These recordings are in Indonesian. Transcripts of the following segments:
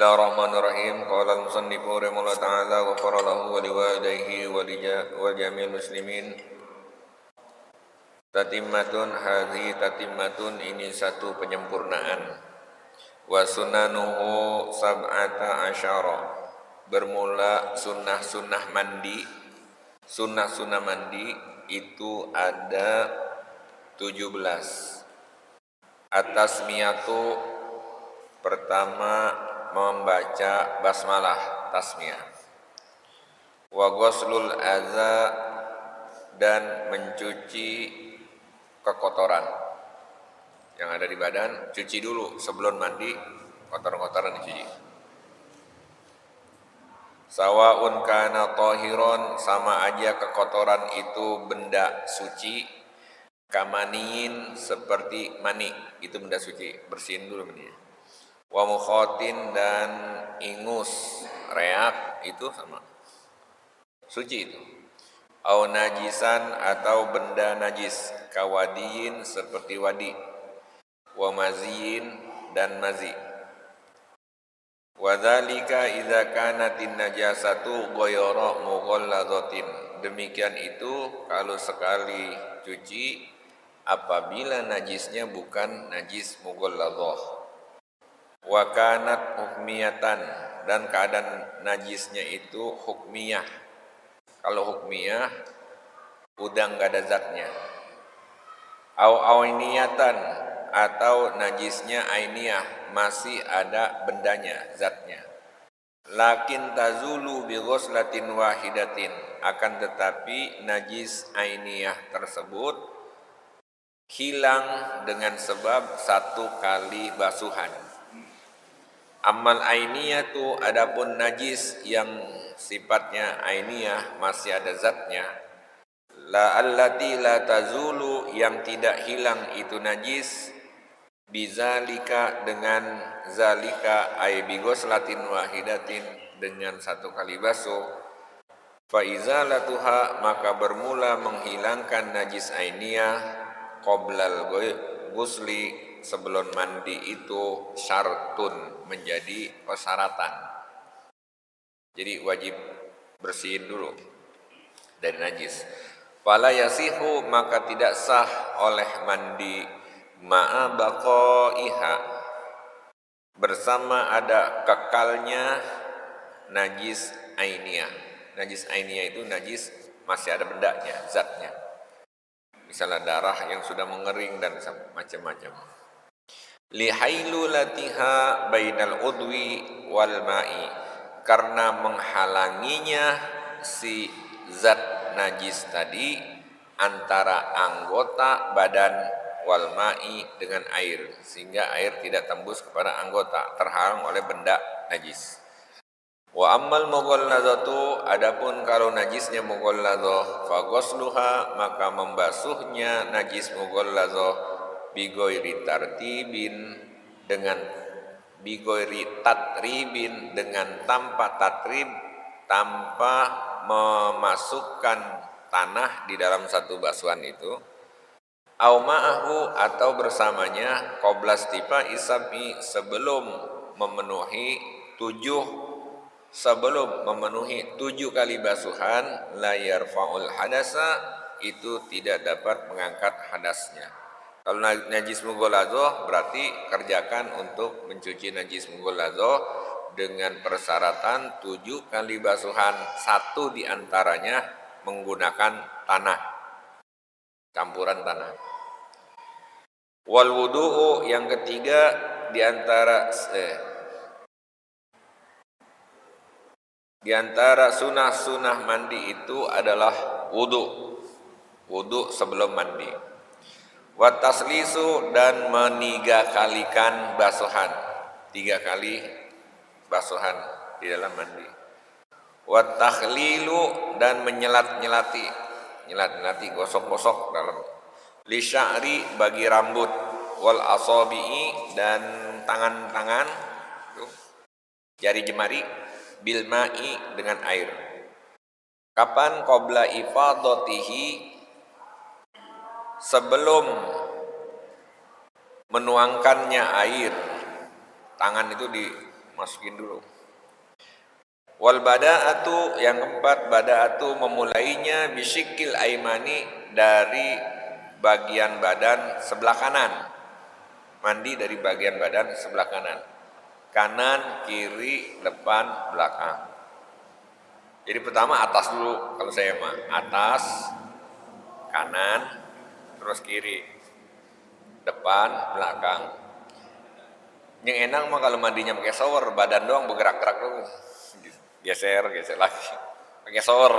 Bismillahirrahmanirrahim. Qala al-musannifu rahimahullah ta'ala wa faralahu wa liwalidayhi wa jami'il muslimin. Tatimmatun hadhi tatimmatun, ini satu penyempurnaan. Wa sunanuhu sab'ata asyara. Bermula sunnah-sunnah mandi. Sunnah-sunnah mandi itu ada 17. At-tasmiyatu, pertama membaca basmalah, tasmiyah. Wa ghuslul adza, dan mencuci kekotoran yang ada di badan. Cuci dulu sebelum mandi, kotoran-kotoran dicuci. Sawaun kana tahiron, sama aja kekotoran itu benda suci. Kamaniin, seperti mani, itu benda suci, bersihin dulu mani. Wa mukhatin, dan ingus, reak, itu sama suci itu. Au najisan, atau benda najis, kawadiin, seperti wadi. Wa maziin, dan mazi. Wa dzalika idza kanatin najasatu ghayra mughalladatin. Demikian itu kalau sekali cuci apabila najisnya bukan najis mughalladah. Wa kanat hukmiyatan, dan keadaan najisnya itu hukmiyah. Kalau hukmiyah udah enggak ada zatnya. Au ainiyatan, atau najisnya ainiyah, masih ada bendanya, zatnya. Lakin tazulu bi ghuslatin wahidatin, akan tetapi najis ainiyah tersebut hilang dengan sebab satu kali basuhan. Amal ainiyatu, adapun najis yang sifatnya ainiyah, masih ada zatnya, la allati la tazulu, yang tidak hilang itu najis, bizalika, dengan zalika, ay bi ghuslatin wahidatin, dengan satu kali basuh. Fa izalatuha, maka bermula menghilangkan najis ainiyah qoblal ghusli, sebelum mandi itu syartun, menjadi persyaratan. Jadi wajib bersihin dulu dari najis. Fala yasihu, maka tidak sah oleh mandi, ma'a baqaiha, bersama ada kekalnya najis ainiyah. Najis ainiyah itu najis masih ada bendanya, zatnya. Misalnya darah yang sudah mengering dan macam-macam. Lihailulatiha bainal udwi wal ma'i, karena menghalanginya si zat najis tadi antara anggota badan wal ma'i, dengan air, sehingga air tidak tembus kepada anggota, terhalang oleh benda najis. Wa ammal mughalladzatu, adapun kalau najisnya mughalladzah, fa ghusluha, maka membasuhnya najis mughalladzah bigoiri tartibin, dengan bigoiri tatribin, dengan tanpa tatrib, tanpa memasukkan tanah di dalam satu basuhan itu. Au ma'ahu, atau bersamanya, qabla istifa isabi, sebelum memenuhi 7 kali basuhan, la yarfa'ul hadasa, itu tidak dapat mengangkat hadasnya. Kalau najis mughalladzah, berarti kerjakan untuk mencuci najis mughalladzah dengan persyaratan 7 kali basuhan, 1 diantaranya menggunakan tanah, campuran tanah. Wal wudu'u, yang ketiga di antara sunah-sunah mandi itu adalah wudu sebelum mandi. Wa taslisu, dan menigakalikan basuhan, 3 kali basuhan di dalam mandi. Wa takhlilu, dan menyelat-nyelati, gosok-gosok dalam. Li sya'ri, bagi rambut. Wal asabi'i, dan tangan-tangan, jari jemari. Bil ma'i, dengan air. Kapan? Qabla ifadatihi, sebelum menuangkannya air. Tangan itu masukin dulu. Wal bada'atu yang keempat, bada'atu memulainya bisyikil aimani dari bagian badan sebelah kanan. Mandi dari bagian badan sebelah kanan. Kanan, kiri, depan, belakang. Jadi pertama atas dulu kalau saya mah. Atas, kanan, terus kiri. Depan, belakang. Yang enak mah kalau mandinya pakai shower, badan doang bergerak-gerak dulu. Geser lagi. Pakai shower.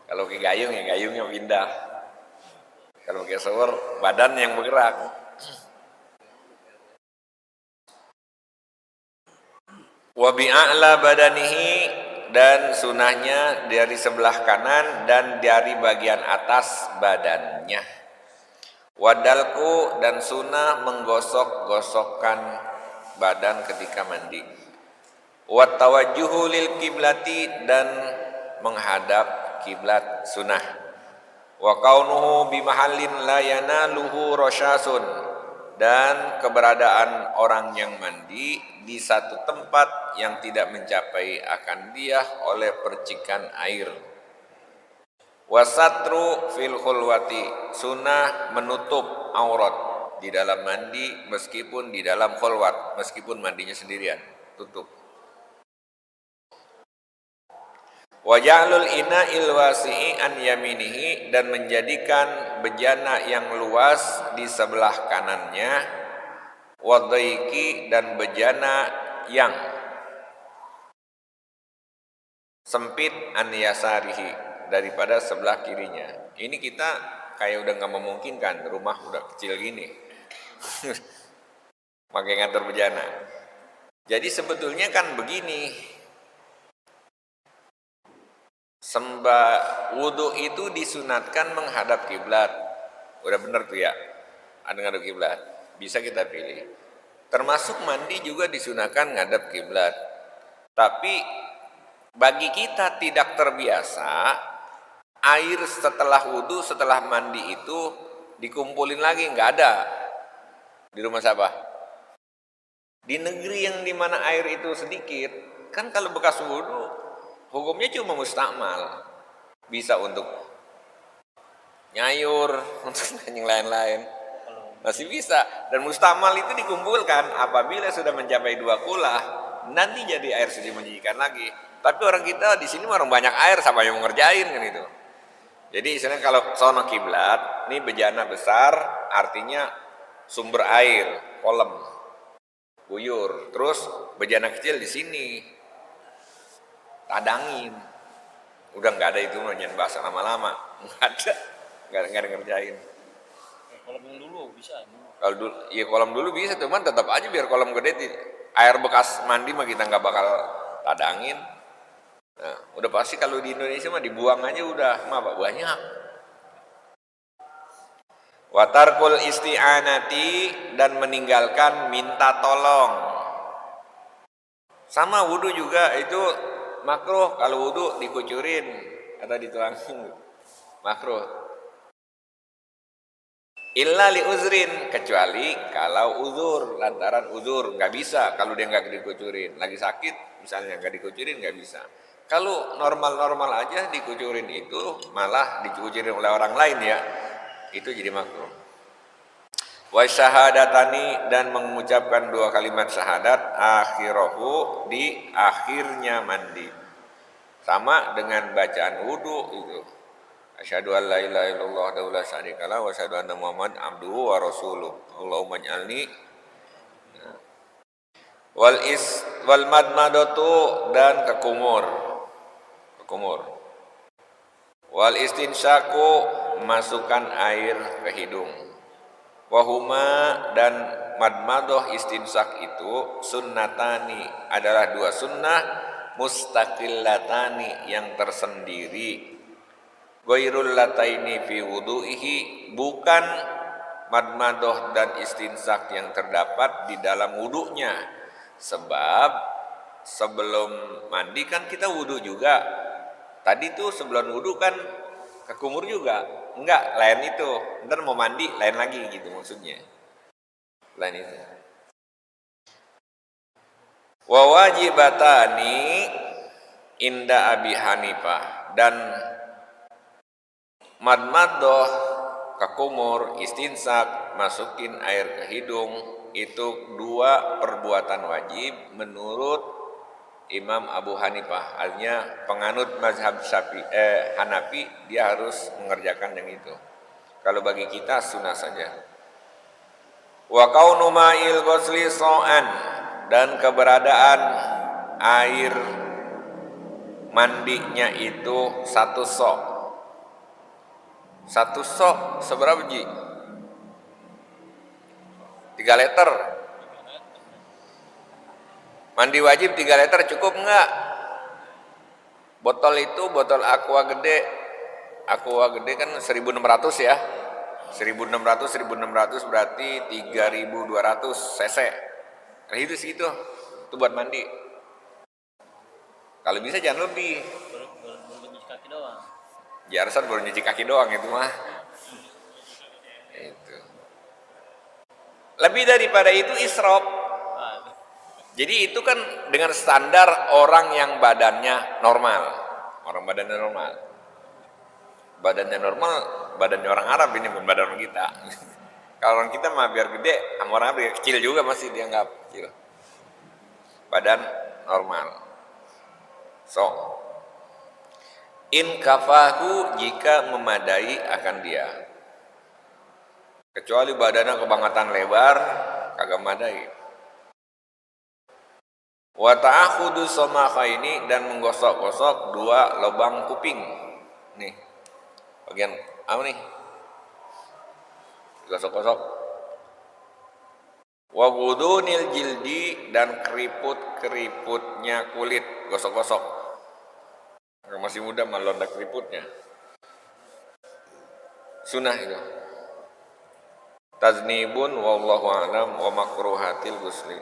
Kalau pakai gayung ya gayungnya pindah. Kalau pakai shower, badan yang bergerak. Wa bi'a'la badanihi, dan sunahnya dari sebelah kanan dan dari bagian atas badannya. Wadalku, dan sunnah menggosok-gosokkan badan ketika mandi. Wat tawajjuhu lil kiblati, dan menghadap kiblat sunnah. Wa kaunuhu bimahallin la yanaluhu rasyasun, dan keberadaan orang yang mandi di satu tempat yang tidak mencapai akan dia oleh percikan air. Wasatru fil khulwati, sunnah menutup aurat di dalam mandi meskipun di dalam khulwat, meskipun mandinya sendirian, tutup. Wa ja'lul ina'il wasi'i an yaminihi, dan menjadikan bejana yang luas di sebelah kanannya. Wa dhaiki, dan bejana yang sempit an yasarihi, daripada sebelah kirinya. Ini kita kayak udah nggak memungkinkan, rumah udah kecil gini pakai ngatur bejana. Jadi sebetulnya kan begini, wudu itu disunatkan menghadap kiblat. Udah bener tuh ya, ada ngadap kiblat. Bisa kita pilih. Termasuk mandi juga disunatkan ngadap kiblat. Tapi bagi kita tidak terbiasa, air setelah wudu, setelah mandi itu dikumpulin lagi, nggak ada. Di rumah siapa? Di negeri yang dimana air itu sedikit, kan kalau bekas wudu hukumnya cuma mustakmal, bisa untuk nyayur, untuk yang lain-lain, masih bisa. Dan mustakmal itu dikumpulkan apabila sudah mencapai 2 kulah, nanti jadi air suci menjijikan lagi. Tapi orang kita di sini orang banyak air, sama yang ngerjain kan itu. Jadi istilahnya kalau sono kiblat, ini bejana besar, artinya sumber air, kolam, buyur. Terus bejana kecil di sini, tadangin. Udah nggak ada itu jangan bahasa lama-lama, nggak ada ngerjain. Kolam yang dulu bisa. Kalau dulu, ya kolam dulu bisa, cuman tetap aja biar kolam gede, air bekas mandi mah kita nggak bakal tadangin. Nah, udah pasti kalau di Indonesia mah dibuang aja udah, mah banyak. Watarkul isti'anati, dan meninggalkan minta tolong. Sama wudu juga itu makruh, kalau wudu dikucurin atau dituangin, makruh. Illa li uzrin, kecuali kalau uzur, lantaran uzur nggak bisa. Kalau dia nggak dikucurin, lagi sakit misalnya nggak dikucurin nggak bisa. Kalau normal-normal aja dikucurin itu, malah dikucurin oleh orang lain ya, itu jadi makruh. Wa syahadatani, dan mengucapkan 2 kalimat syahadat akhirahu, di akhirnya mandi, sama dengan bacaan wudu itu. Asyhadu an la ilaha illallah wa la syarikalah wa asyhadu anna Muhammad abduhu wa rasuluh. Allahumma ij'alni. Wal madmadatu, dan kekumur. Wal istinsyaku, masukkan air ke hidung. Wahuma, dan madmadoh istinsak itu sunnatani, adalah 2 sunnah mustaqillatani, yang tersendiri. Ghairul lataini fi wudu'ihi, bukan madmadoh dan istinsak yang terdapat di dalam wudunya. Sebab sebelum mandi kan kita wudu juga. Tadi tuh sebelum wudu kan kekumur juga. Enggak, lain itu. Ntar mau mandi lain lagi gitu maksudnya. Lain itu. Wa wajibatani inda Abi Hanifah, dan madmadoh, kakumur, istinsak, masukin air ke hidung, itu dua perbuatan wajib menurut Imam Abu Hanifah. Artinya penganut mazhab Hanafi, dia harus mengerjakan yang itu. Kalau bagi kita sunnah saja. Wa kaunu ma'il ghusli so'an, dan keberadaan air mandinya itu satu sok. Satu sok seberapa ji? 3 liter. Mandi wajib 3 liter cukup enggak? Botol itu botol aqua gede. Aqua gede kan 1600 ya. 1600 berarti 3200 cc. Nah itu segitu. Itu buat mandi. Kalau bisa jangan lebih. Baru nyuci kaki doang. Jarsan baru nyuci kaki doang itu mah. Itu. Lebih daripada itu israf. Jadi itu kan dengan standar orang yang badannya normal. Orang badannya normal. Badannya normal, badannya orang Arab ini bukan badan orang kita. Kalau orang kita mah biar gede, sama orang Arab biar kecil juga masih dianggap kecil. Badan normal. So, in kafahu, jika memadai akan dia. Kecuali badannya kebangetan lebar, kagak memadai. Wa ta'akhudu samakaini, dan menggosok-gosok dua lubang kuping. Nih, bagian apa nih? Gosok-gosok. Wa ghudunil jildi, dan keriput-keriputnya kulit, gosok-gosok. Kalau masih muda malah ada keriputnya. Sunnah itu. Taznibun wallahu a'lam wa makruhatil ghusli.